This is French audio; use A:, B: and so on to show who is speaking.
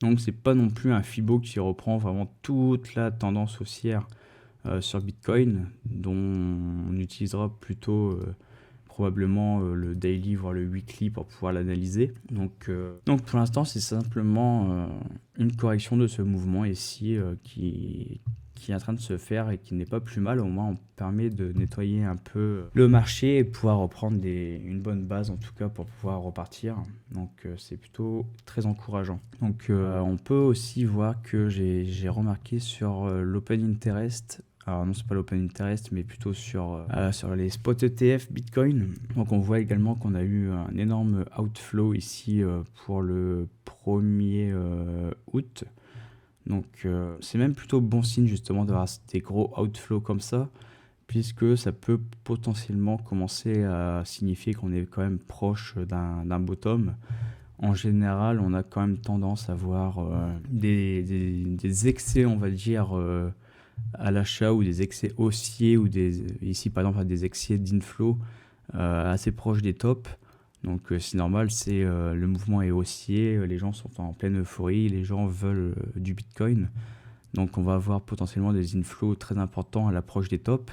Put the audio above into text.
A: Donc c'est pas non plus un Fibo qui reprend vraiment toute la tendance haussière sur Bitcoin, dont on utilisera plutôt probablement le daily, voire le weekly pour pouvoir l'analyser. Donc pour l'instant, c'est simplement une correction de ce mouvement ici qui est en train de se faire et qui n'est pas plus mal. Au moins, on permet de nettoyer un peu le marché et pouvoir reprendre une bonne base, en tout cas, pour pouvoir repartir. Donc, c'est plutôt très encourageant. Donc, on peut aussi voir que j'ai remarqué sur l'Open Interest. Alors non, c'est pas l'Open Interest, mais plutôt sur les spots ETF Bitcoin. Donc on voit également qu'on a eu un énorme outflow ici pour le 1er août. Donc c'est même plutôt bon signe justement d'avoir des gros outflows comme ça, puisque ça peut potentiellement commencer à signifier qu'on est quand même proche d'un bottom. En général, on a quand même tendance à voir des excès, on va dire, à l'achat, ou des excès haussiers, ou ici par exemple des excès d'inflow assez proches des tops. Donc c'est normal, le mouvement est haussier, les gens sont en pleine euphorie, les gens veulent du Bitcoin. Donc on va avoir potentiellement des inflows très importants à l'approche des tops.